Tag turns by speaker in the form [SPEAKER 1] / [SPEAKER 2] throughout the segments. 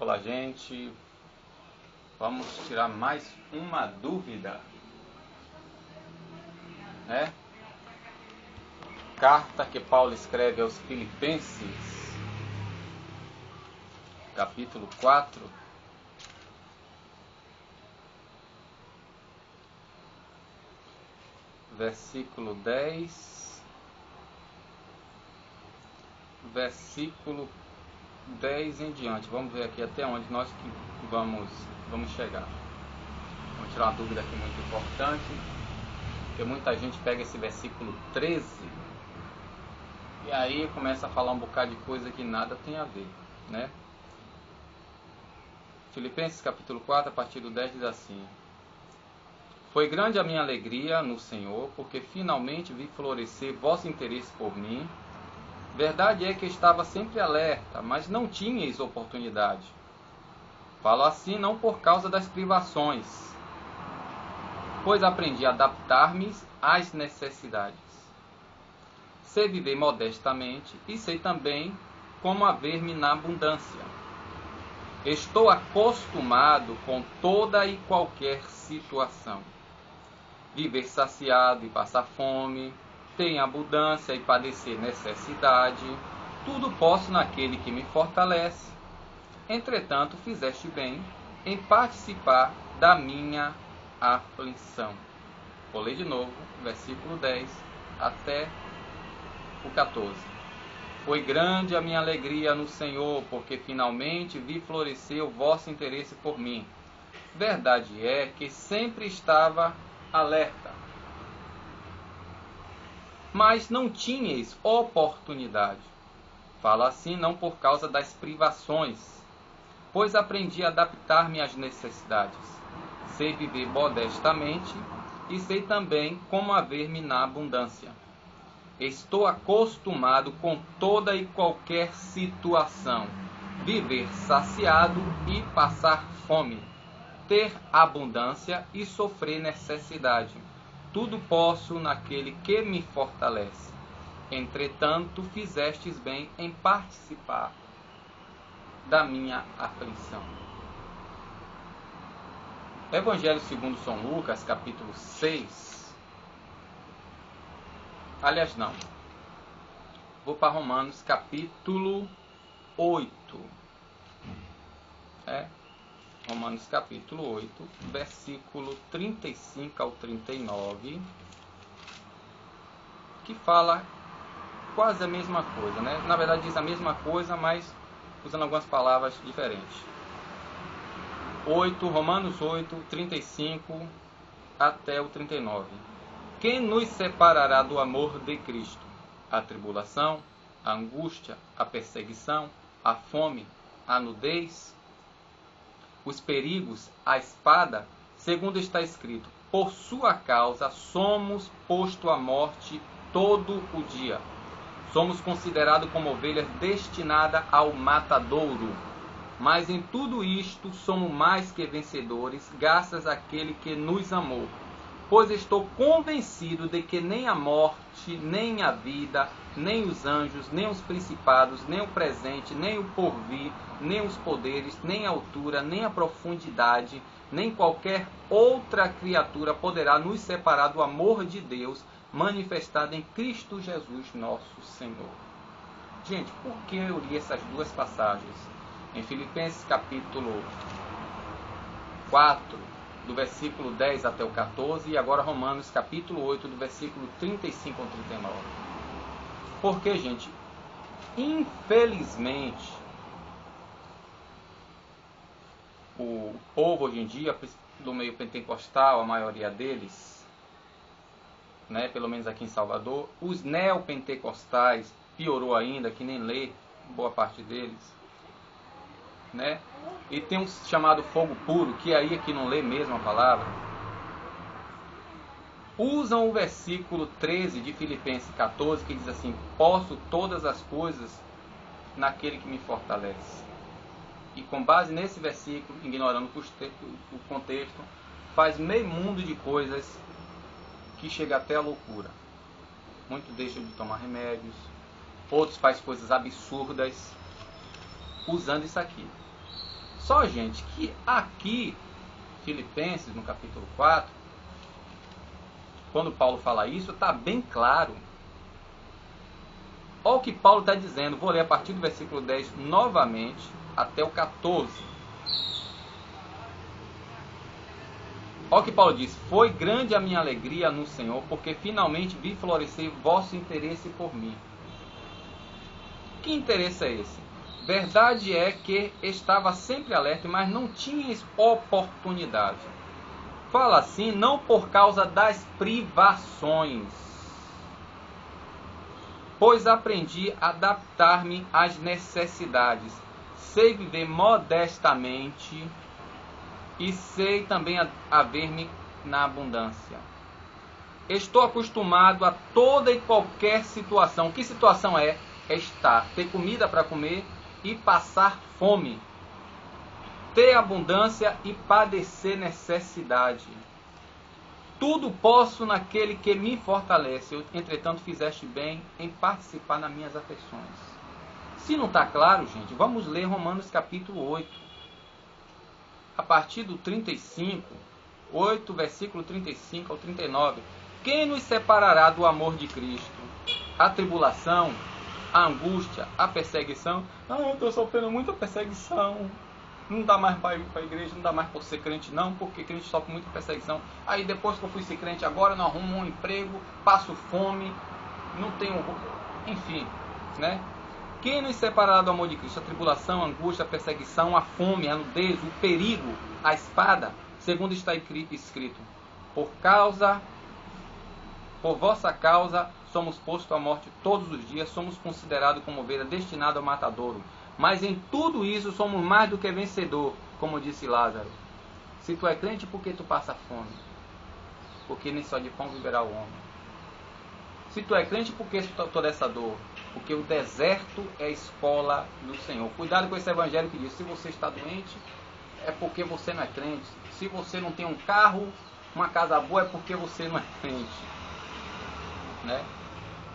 [SPEAKER 1] Olá, gente. Vamos tirar mais uma dúvida, né? Carta que Paulo escreve aos Filipenses, capítulo 4, versículo 10, versículo 10 em diante. Vamos ver aqui até onde nós vamos chegar. Vamos tirar uma dúvida aqui muito importante, porque muita gente pega esse versículo 13 e aí começa a falar um bocado de coisa que nada tem a ver, né? Filipenses capítulo 4, a partir do 10 diz assim: Foi grande a minha alegria no Senhor, porque finalmente vi florescer vosso interesse por mim. Verdade é que estava sempre alerta, mas não tinhais oportunidade. Falo assim não por causa das privações, pois aprendi a adaptar-me às necessidades. Sei viver modestamente e sei também como haver-me na abundância. Estou acostumado com toda e qualquer situação. Viver saciado e passar fome, ter abundância e padecer necessidade, tudo posso naquele que me fortalece. Entretanto, fizeste bem em participar da minha aflição. Vou ler de novo, versículo 10 até o 14. Foi grande a minha alegria no Senhor, porque finalmente vi florescer o vosso interesse por mim. Verdade é que sempre estava alerta, mas não tinhais oportunidade. Falo assim não por causa das privações, pois aprendi a adaptar-me às necessidades. Sei viver modestamente e sei também como haver-me na abundância. Estou acostumado com toda e qualquer situação. Viver saciado e passar fome. Ter abundância e sofrer necessidade. Tudo posso naquele que me fortalece. Entretanto, fizestes bem em participar da minha aflição. Evangelho segundo São Lucas, capítulo 6. Aliás, não. Vou para Romanos, capítulo 8. Romanos, capítulo 8, versículo 35 ao 39, que fala quase a mesma coisa, né? Na verdade, diz a mesma coisa, mas usando algumas palavras diferentes. Romanos 8, 35 até o 39. Quem nos separará do amor de Cristo? A tribulação, a angústia, a perseguição, a fome, a nudez, os perigos, a espada? Segundo está escrito, por sua causa somos posto à morte todo o dia. Somos considerados como ovelhas destinadas ao matadouro. Mas em tudo isto somos mais que vencedores, graças àquele que nos amou. Pois estou convencido de que nem a morte, nem a vida, nem os anjos, nem os principados, nem o presente, nem o porvir, nem os poderes, nem a altura, nem a profundidade, nem qualquer outra criatura poderá nos separar do amor de Deus manifestado em Cristo Jesus, nosso Senhor. Gente, por que eu li essas duas passagens? Em Filipenses capítulo 4, do versículo 10 até o 14, e agora Romanos capítulo 8, do versículo 35 ao 39. Porque, gente, infelizmente, o povo hoje em dia, do meio pentecostal, a maioria deles, né, pelo menos aqui em Salvador, os neopentecostais, piorou ainda, que nem lê boa parte deles, né? E tem um chamado fogo puro, que aí aqui não lê mesmo a palavra, usam o versículo 13 de Filipenses 14, que diz assim: posso todas as coisas naquele que me fortalece. E com base nesse versículo, ignorando o contexto, faz meio mundo de coisas que chega até a loucura. Muitos deixam de tomar remédios, outros fazem coisas absurdas usando isso aqui. Só, gente, que aqui, Filipenses, no capítulo 4, quando Paulo fala isso, está bem claro. Olha o que Paulo está dizendo. Vou ler a partir do versículo 10 novamente, até o 14. Olha o que Paulo diz. Foi grande a minha alegria no Senhor, porque finalmente vi florescer vosso interesse por mim. Que interesse é esse? Verdade é que estava sempre alerta, mas não tinha oportunidade. Fala assim, não por causa das privações, pois aprendi a adaptar-me às necessidades. Sei viver modestamente e sei também haver-me na abundância. Estou acostumado a toda e qualquer situação. Que situação é? É estar, ter comida para comer e passar fome, ter abundância e padecer necessidade. Tudo posso naquele que me fortalece. Eu, entretanto, fizeste bem em participar nas minhas aflições. Se não está claro, gente, vamos ler Romanos capítulo 8. A partir do 35, 8, versículo 35 ao 39. Quem nos separará do amor de Cristo? A tribulação, a angústia, a perseguição. Eu estou sofrendo muita perseguição. Não dá mais para ir para a igreja, não dá mais para ser crente não, porque crente sofre muita perseguição. Aí depois que eu fui ser crente agora, não arrumo um emprego, passo fome, não tenho... Enfim, né? Quem nos separará do amor de Cristo? A tribulação, a angústia, a perseguição, a fome, a nudez, o perigo, a espada, segundo está escrito. Por vossa causa, somos postos à morte todos os dias, somos considerados como ovelha destinada ao matadouro. Mas em tudo isso somos mais do que vencedor, como disse Lázaro. Se tu é crente, por que tu passa fome? Porque nem só de pão viverá o homem. Se tu é crente, por que toda essa dor? Porque o deserto é a escola do Senhor. Cuidado com esse evangelho que diz, se você está doente, é porque você não é crente. Se você não tem um carro, uma casa boa, é porque você não é crente. Né?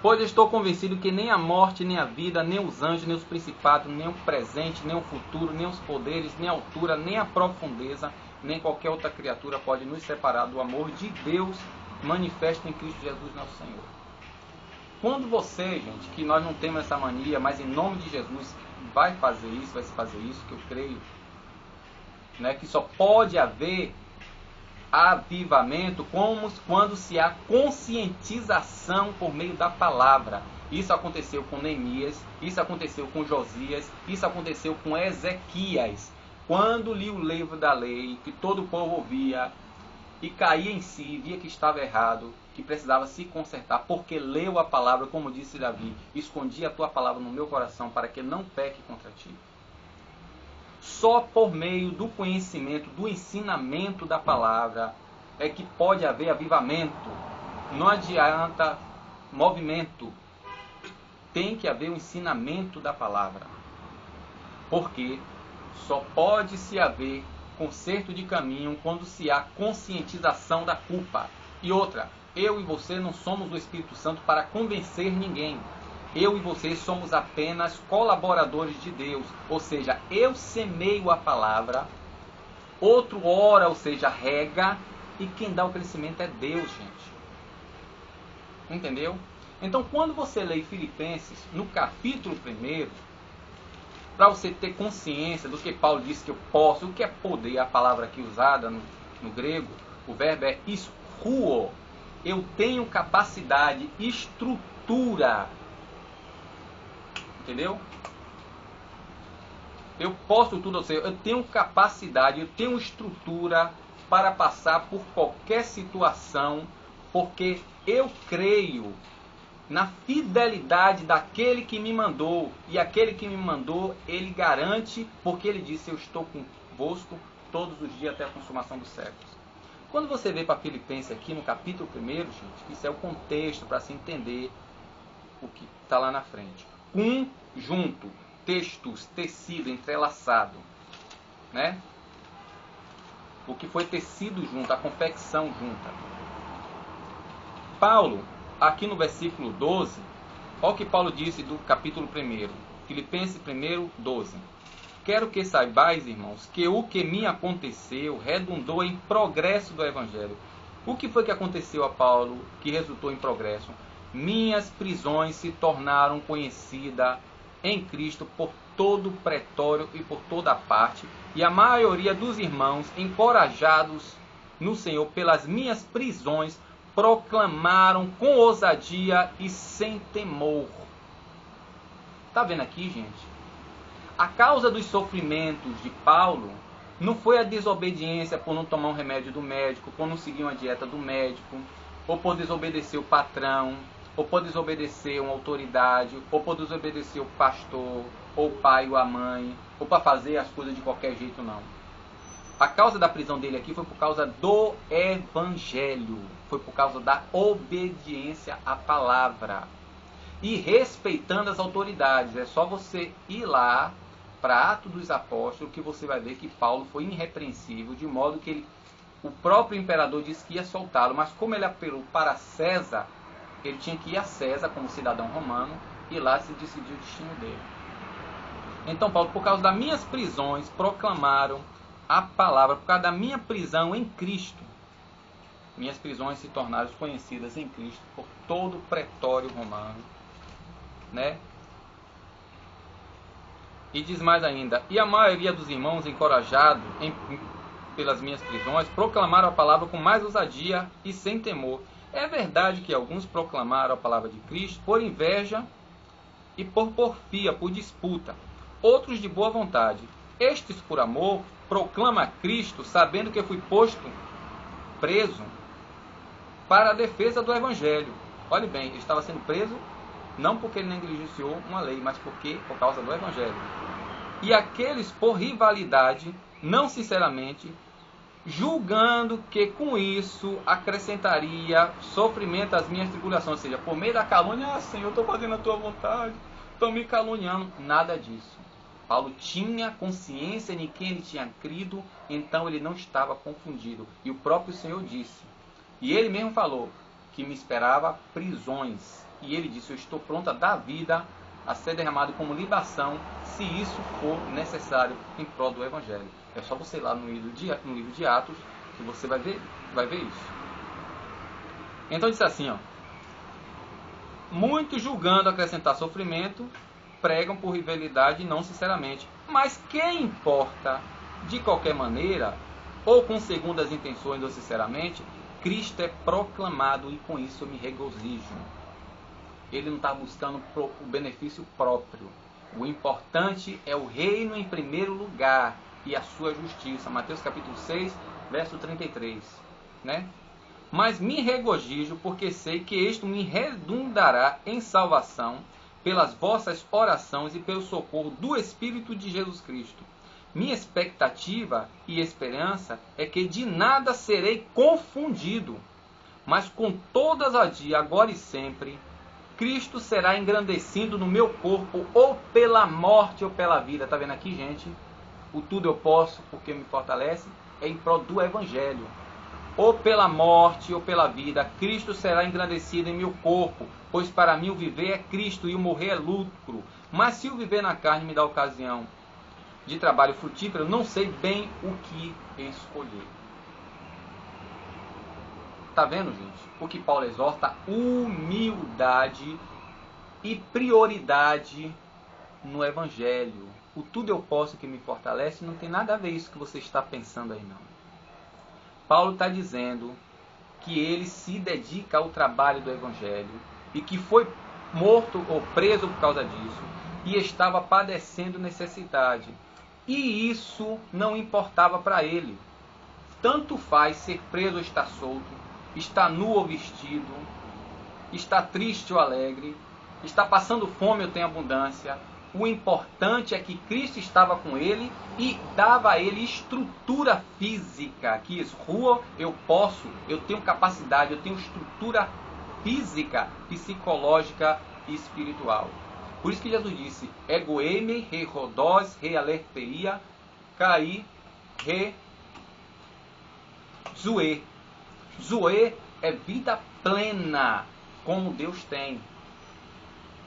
[SPEAKER 1] Pois estou convencido que nem a morte, nem a vida, nem os anjos, nem os principados, nem o presente, nem o futuro, nem os poderes, nem a altura, nem a profundeza, nem qualquer outra criatura pode nos separar do amor de Deus manifesto em Cristo Jesus nosso Senhor. Quando você, gente, que nós não temos essa mania, mas em nome de Jesus vai fazer isso, vai se fazer isso, que eu creio, né, que só pode haver avivamento quando se há conscientização por meio da palavra. Isso aconteceu com Neemias, isso aconteceu com Josias, isso aconteceu com Ezequias. Quando li o livro da lei, que todo o povo ouvia e caía em si, via que estava errado, que precisava se consertar, porque leu a palavra, como disse Davi, escondi a tua palavra no meu coração para que não peque contra ti. Só por meio do conhecimento, do ensinamento da palavra, é que pode haver avivamento. Não adianta movimento. Tem que haver o ensinamento da palavra. Porque só pode se haver conserto de caminho quando se há conscientização da culpa. E outra, eu e você não somos o Espírito Santo para convencer ninguém. Eu e você somos apenas colaboradores de Deus. Ou seja, eu semeio a palavra, outro ora, ou seja, rega, e quem dá o crescimento é Deus, gente. Entendeu? Então, quando você lê Filipenses, no capítulo 1, para você ter consciência do que Paulo disse que eu posso, o que é poder, a palavra aqui usada no grego, o verbo é iskuo. Eu tenho capacidade, estrutura. Entendeu? Eu posso tudo, ou seja, eu tenho capacidade, eu tenho estrutura para passar por qualquer situação, porque eu creio na fidelidade daquele que me mandou. E aquele que me mandou, ele garante, porque ele disse, eu estou convosco todos os dias até a consumação dos séculos. Quando você vê para Filipenses aqui no capítulo 1, gente, isso é o contexto para se entender o que está lá na frente. Junto, textos, tecido, entrelaçado, né? O que foi tecido junto, a confecção junta. Paulo, aqui no versículo 12, olha o que Paulo disse do capítulo 1, Filipenses 1, 12. quero que saibais, irmãos, que o que me aconteceu redundou em progresso do Evangelho. O que foi que aconteceu a Paulo que resultou em progresso? Minhas prisões se tornaram conhecidas em Cristo por todo o pretório e por toda parte, e a maioria dos irmãos, encorajados no Senhor pelas minhas prisões, proclamaram com ousadia e sem temor. Está vendo aqui, gente? A causa dos sofrimentos de Paulo não foi a desobediência por não tomar um remédio do médico, por não seguir uma dieta do médico, ou por desobedecer o patrão, ou por desobedecer uma autoridade, ou por desobedecer o pastor, ou o pai ou a mãe, ou para fazer as coisas de qualquer jeito, não. A causa da prisão dele aqui foi por causa do Evangelho, foi por causa da obediência à palavra e respeitando as autoridades. É só você ir lá para Atos dos Apóstolos que você vai ver que Paulo foi irrepreensível, de modo que o próprio imperador disse que ia soltá-lo, mas como ele apelou para César, ele tinha que ir a César como cidadão romano e lá se decidiu o destino dele. Então Paulo, por causa das minhas prisões, proclamaram a palavra, por causa da minha prisão em Cristo. Minhas prisões se tornaram conhecidas em Cristo por todo o pretório romano, né? E diz mais ainda, e a maioria dos irmãos, encorajados pelas minhas prisões, proclamaram a palavra com mais ousadia e sem temor. É verdade que alguns proclamaram a palavra de Cristo por inveja e por porfia, por disputa. Outros de boa vontade. Estes, por amor, proclamam a Cristo, sabendo que fui posto preso para a defesa do Evangelho. Olhe bem, ele estava sendo preso não porque ele negligenciou uma lei, mas por causa do Evangelho. E aqueles por rivalidade, não sinceramente, julgando que com isso acrescentaria sofrimento às minhas tribulações. Ou seja, por meio da calúnia, Senhor, eu estou fazendo a tua vontade, estão me caluniando. Nada disso. Paulo tinha consciência em quem ele tinha crido, então ele não estava confundido. E o próprio Senhor disse, e ele mesmo falou, que me esperava prisões. E ele disse, eu estou pronto a dar vida a ser derramado como libação, se isso for necessário em prol do Evangelho. É só você ir lá no livro de Atos, que você vai ver isso. Então diz assim, ó, muitos julgando acrescentar sofrimento, pregam por rivalidade e não sinceramente. Mas quem importa, de qualquer maneira, ou com segundas intenções ou sinceramente, Cristo é proclamado e com isso eu me regozijo. Ele não está buscando o benefício próprio. O importante é o reino em primeiro lugar e a sua justiça. Mateus capítulo 6, verso 33. Né? Mas me regozijo porque sei que isto me redundará em salvação pelas vossas orações e pelo socorro do Espírito de Jesus Cristo. Minha expectativa e esperança é que de nada serei confundido, mas com todas as dias, agora e sempre, Cristo será engrandecido no meu corpo, ou pela morte ou pela vida. Está vendo aqui, gente? O tudo eu posso, porque me fortalece, é em prol do Evangelho. Ou pela morte ou pela vida, Cristo será engrandecido em meu corpo, pois para mim o viver é Cristo e o morrer é lucro. Mas se o viver na carne me dá ocasião de trabalho frutífero, eu não sei bem o que escolher. Está vendo, gente? O que Paulo exorta, humildade e prioridade no Evangelho. O tudo eu posso que me fortalece não tem nada a ver isso que você está pensando aí, não. Paulo está dizendo que ele se dedica ao trabalho do Evangelho e que foi morto ou preso por causa disso e estava padecendo necessidade. E isso não importava para ele. Tanto faz ser preso ou estar solto, está nu ou vestido, está triste ou alegre, está passando fome ou tem abundância. O importante é que Cristo estava com ele e dava a ele estrutura física. Que isso, rua, eu posso, eu tenho capacidade, eu tenho estrutura física, psicológica e espiritual. Por isso que Jesus disse, ego eime, re rodós, re alerpeia, caí, re zoe. Zoe é vida plena, como Deus tem.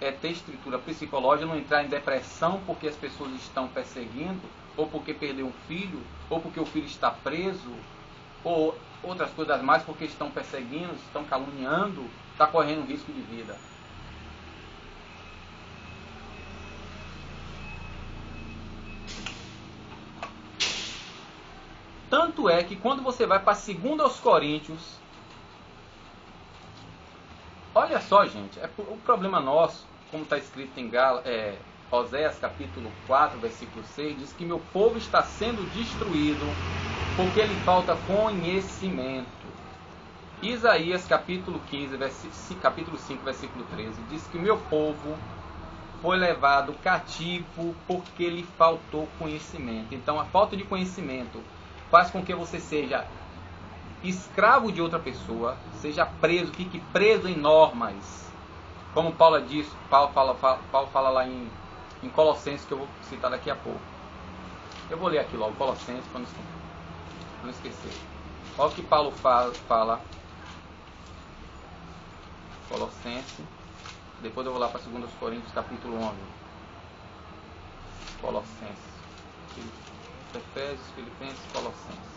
[SPEAKER 1] ter estrutura psicológica, não entrar em depressão porque as pessoas estão perseguindo, ou porque perdeu um filho, ou porque o filho está preso, ou outras coisas mais, porque estão perseguindo, estão caluniando, está correndo risco de vida. Tanto é que quando você vai para 2 Coríntios, olha só, gente, o problema nosso, como está escrito em Oséias capítulo 4, versículo 6, diz que meu povo está sendo destruído porque lhe falta conhecimento. Isaías capítulo 5, versículo 13, diz que meu povo foi levado cativo porque lhe faltou conhecimento. Então a falta de conhecimento faz com que você seja escravo de outra pessoa, seja preso, fique preso em normas. Como Paulo diz, Paulo fala lá em Colossenses, que eu vou citar daqui a pouco. Eu vou ler aqui logo, Colossenses, para não esquecer. Olha o que Paulo fala. Colossenses. Depois eu vou lá para 2 Coríntios, capítulo 11. Colossenses. Efésios, Filipenses, Colossenses.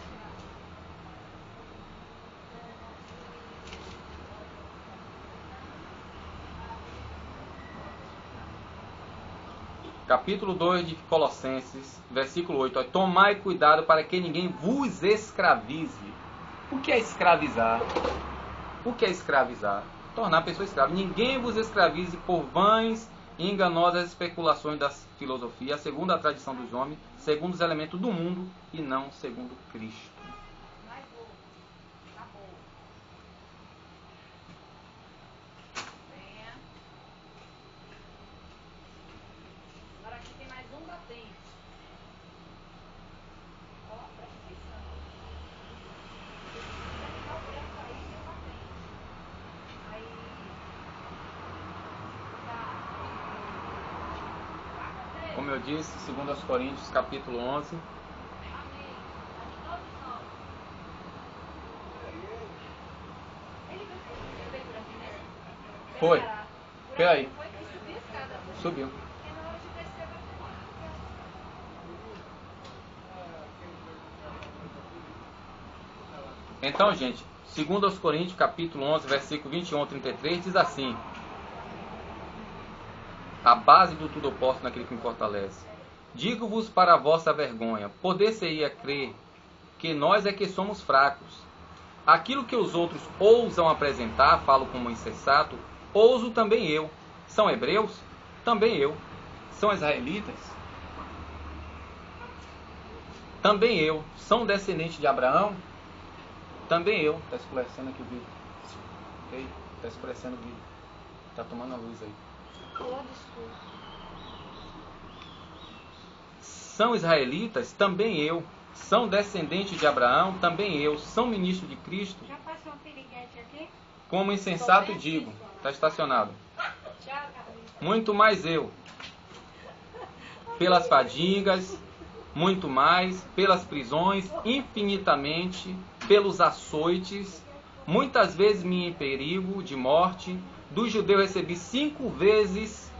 [SPEAKER 1] Capítulo 2 de Colossenses, versículo 8. Tomai cuidado para que ninguém vos escravize. O que é escravizar? O que é escravizar? Tornar a pessoa escrava. Ninguém vos escravize por vãs e enganosas especulações da filosofia, segundo a tradição dos homens, segundo os elementos do mundo e não segundo Cristo. Como eu disse, 2 Coríntios, capítulo 11. Foi. Peraí. Subiu. Então, gente, 2 Coríntios, capítulo 11, versículo 21 ao 33, diz assim: a base do tudo eu posso naquele que me fortalece. Digo-vos para a vossa vergonha, poder-se-ia crer que nós é que somos fracos. Aquilo que os outros ousam apresentar, falo como insensato, ouso também eu. São hebreus? Também eu. São israelitas? Também eu. São descendentes de Abraão? Também eu. Está escurecendo aqui o vídeo. Ok? Está escurecendo o vídeo. Está tomando a luz aí. São israelitas? Também eu. São descendentes de Abraão? Também eu. São ministros de Cristo?
[SPEAKER 2] Já passou um piriguete aqui?
[SPEAKER 1] Como insensato digo. Está estacionado. Muito mais eu. Pelas fadigas, muito mais, pelas prisões, infinitamente, pelos açoites, muitas vezes me em perigo de morte. Do judeu recebi 5 vezes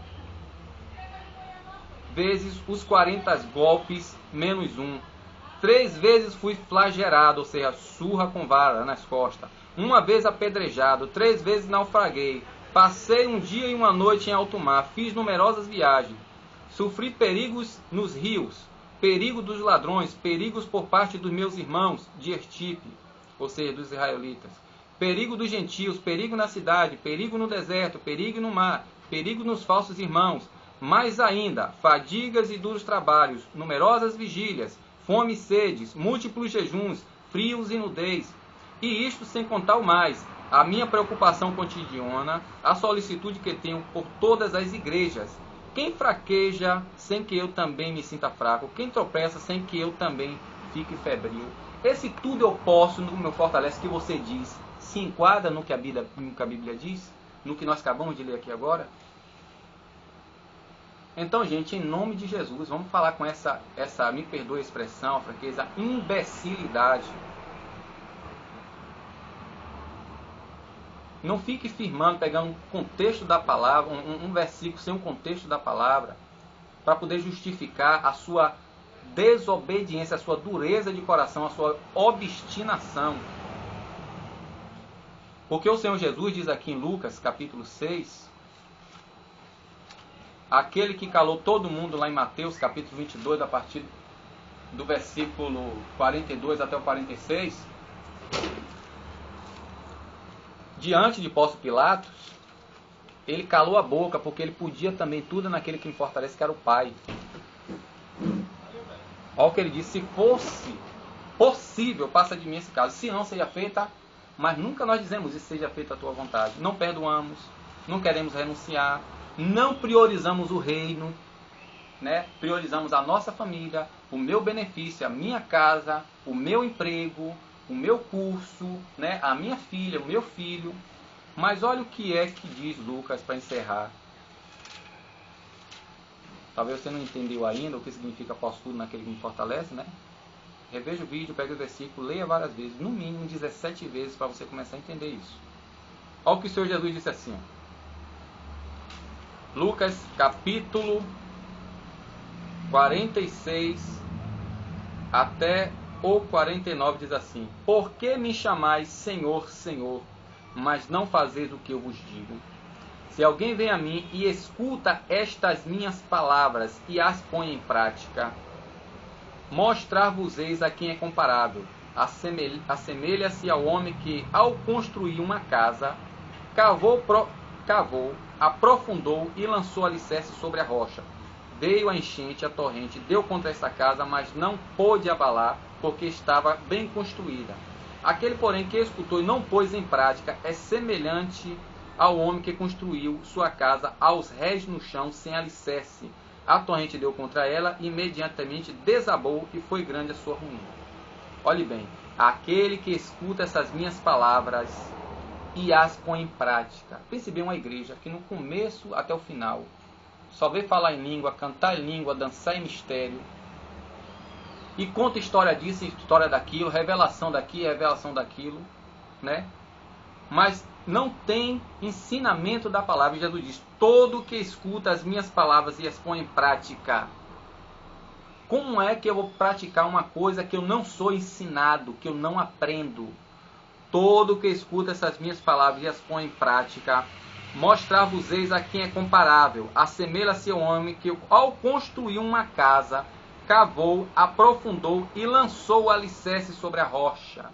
[SPEAKER 1] os 40 golpes, menos 1. 3 vezes fui flagelado, ou seja, surra com vara nas costas. 1 vez apedrejado, 3 vezes naufraguei. Passei um dia e uma noite em alto mar, fiz numerosas viagens. Sofri perigos nos rios, perigo dos ladrões, perigos por parte dos meus irmãos de Ertipe, ou seja, dos israelitas. Perigo dos gentios, perigo na cidade, perigo no deserto, perigo no mar, perigo nos falsos irmãos. Mais ainda, fadigas e duros trabalhos, numerosas vigílias, fome e sedes, múltiplos jejuns, frios e nudez. E isto sem contar o mais, a minha preocupação cotidiana, a solicitude que tenho por todas as igrejas. Quem fraqueja sem que eu também me sinta fraco? Quem tropeça sem que eu também fique febril? Esse tudo eu posso no meu fortalece que você diz. Se enquadra no que a Bíblia diz? No que nós acabamos de ler aqui agora? Então, gente, em nome de Jesus, vamos falar com essa me perdoe a expressão, fraqueza, imbecilidade. Não fique firmando, pegando um contexto da palavra, um versículo sem um contexto da palavra, para poder justificar a sua desobediência, a sua dureza de coração, a sua obstinação. Porque o Senhor Jesus diz aqui em Lucas, capítulo 6, aquele que calou todo mundo lá em Mateus, capítulo 22, a partir do versículo 42 até o 46, diante de Pôncio Pilatos, ele calou a boca, porque ele podia também tudo naquele que me fortalece, que era o Pai. Olha o que ele disse: se fosse possível, passa de mim esse caso. Se não, seja feita, mas nunca nós dizemos isso, seja feita a tua vontade. Não perdoamos, não queremos renunciar, não priorizamos o reino, né? Priorizamos a nossa família, o meu benefício, a minha casa, o meu emprego, o meu curso, né? A minha filha, o meu filho. Mas olha o que é que diz Lucas para encerrar. Talvez você não entendeu ainda o que significa posso tudo naquele que me fortalece, né? Reveja o vídeo, pega o versículo, leia várias vezes, no mínimo 17 vezes para você começar a entender isso. Olha o que o Senhor Jesus disse assim. Lucas capítulo 46 até o 49 diz assim: por que me chamais Senhor, Senhor, mas não fazeis o que eu vos digo? Se alguém vem a mim e escuta estas minhas palavras e as põe em prática, mostrar-vos-eis a quem é comparável. Assemelha-se ao homem que, ao construir uma casa, cavou, aprofundou e lançou alicerce sobre a rocha. Veio a enchente, a torrente, deu contra essa casa, mas não pôde abalar, porque estava bem construída. Aquele, porém, que escutou e não pôs em prática, é semelhante ao homem que construiu sua casa aos rés no chão, sem alicerce. A torrente deu contra ela, e imediatamente desabou, e foi grande a sua ruína. Olhe bem, aquele que escuta essas minhas palavras e as põe em prática. Pense bem, uma igreja que no começo até o final só vê falar em língua, cantar em língua, dançar em mistério, e conta história disso, história daquilo, revelação daqui, revelação daquilo, né? Mas não tem ensinamento da palavra. E Jesus diz: todo que escuta as minhas palavras e as põe em prática. Como é que eu vou praticar uma coisa que eu não sou ensinado, que eu não aprendo? Todo que escuta essas minhas palavras e as põe em prática, mostrar-vos-eis a quem é comparável. Assemelha-se ao homem que, ao construir uma casa, cavou, aprofundou e lançou o alicerce sobre a rocha.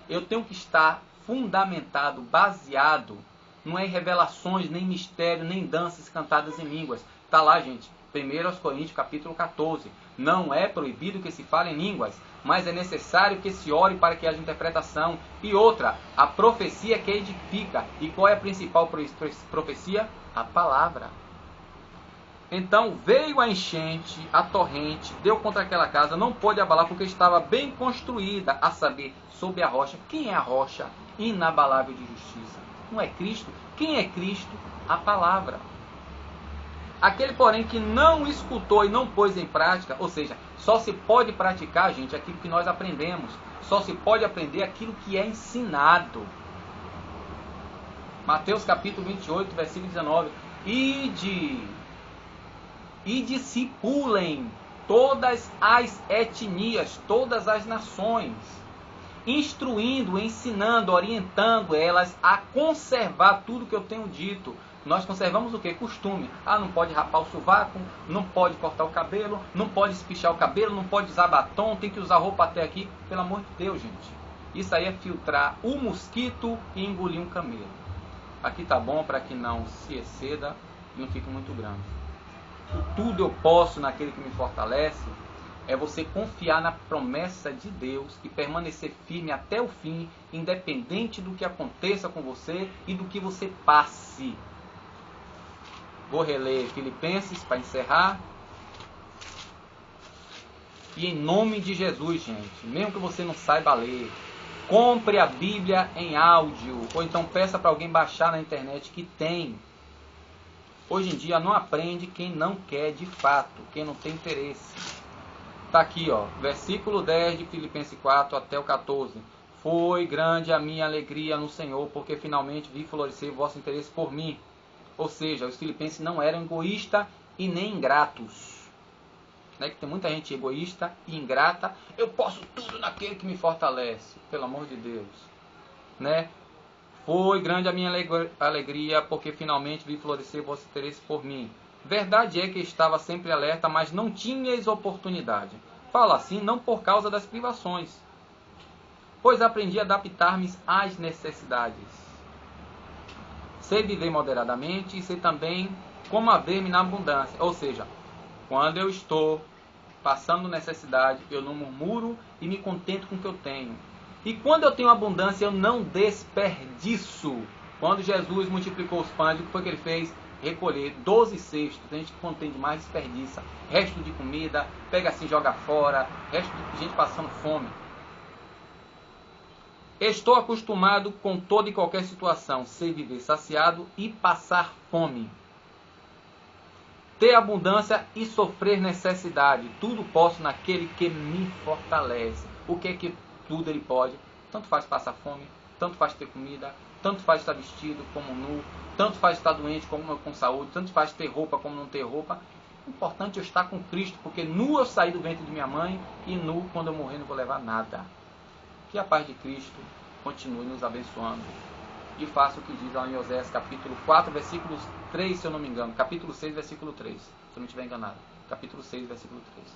[SPEAKER 1] Eu tenho que estar fundamentado, baseado, não é em revelações, nem mistério, nem danças cantadas em línguas. Está lá, gente, 1 Coríntios capítulo 14. Não é proibido que se fale em línguas, mas é necessário que se ore para que haja interpretação. E outra, a profecia que edifica. E qual é a principal profecia? A palavra. Então veio a enchente, a torrente, deu contra aquela casa, não pôde abalar porque estava bem construída, a saber, sob a rocha. Quem é a rocha? Inabalável de justiça. Não é Cristo? Quem é Cristo? A palavra. Aquele, porém, que não escutou e não pôs em prática, ou seja, só se pode praticar, gente, aquilo que nós aprendemos. Só se pode aprender aquilo que é ensinado. Mateus capítulo 28, versículo 19. E discipulem todas as etnias, todas as nações, instruindo, ensinando, orientando elas a conservar tudo que eu tenho dito. Nós conservamos o que? Costume. Não pode rapar o sovaco, não pode cortar o cabelo, não pode espichar o cabelo, não pode usar batom, tem que usar roupa até aqui. Pelo amor de Deus, gente. Isso aí é filtrar o mosquito e engolir um camelo. Aqui tá bom para que não se exceda e não fique muito grande. O tudo eu posso naquele que me fortalece é você confiar na promessa de Deus e permanecer firme até o fim, independente do que aconteça com você e do que você passe. Vou reler Filipenses para encerrar. E em nome de Jesus, gente, mesmo que você não saiba ler, compre a Bíblia em áudio, ou então peça para alguém baixar na internet, que tem. Hoje em dia não aprende quem não quer de fato, quem não tem interesse. Está aqui, ó, versículo 10 de Filipenses 4 até o 14. Foi grande a minha alegria no Senhor, porque finalmente vi florescer vosso interesse por mim. Ou seja, os filipenses não eram egoístas e nem ingratos. Né? Que tem muita gente egoísta e ingrata. Eu posso tudo naquele que me fortalece. Pelo amor de Deus. Né? Foi grande a minha alegria, porque finalmente vi florescer vosso interesse por mim. Verdade é que estava sempre alerta, mas não tinhas oportunidade. Falo assim não por causa das privações, pois aprendi a adaptar-me às necessidades. Sei viver moderadamente e sei também como haver-me na abundância. Ou seja, quando eu estou passando necessidade, eu não murmuro e me contento com o que eu tenho. E quando eu tenho abundância, eu não desperdiço. Quando Jesus multiplicou os pães, o que foi que ele fez? Recolher 12 cestos. Tem gente que quando tem demais desperdiça. Resto de comida, pega assim, joga fora. Resto de gente passando fome. Estou acostumado com toda e qualquer situação. Sei viver saciado e passar fome. Ter abundância e sofrer necessidade. Tudo posso naquele que me fortalece. O que é que tudo ele pode? Tanto faz passar fome, tanto faz ter comida, tanto faz estar vestido como nu, tanto faz estar doente como com saúde, tanto faz ter roupa como não ter roupa. O importante é eu estar com Cristo, porque nu eu saí do ventre de minha mãe e nu quando eu morrer não vou levar nada. Que a paz de Cristo continue nos abençoando. E faça o que diz lá em Oséias capítulo 4, versículos 3, se eu não me engano. Capítulo 6, versículo 3, se eu não estiver enganado. Capítulo 6, versículo 3.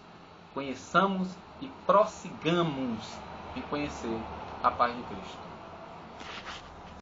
[SPEAKER 1] Conheçamos e prossigamos em conhecer a paz de Cristo.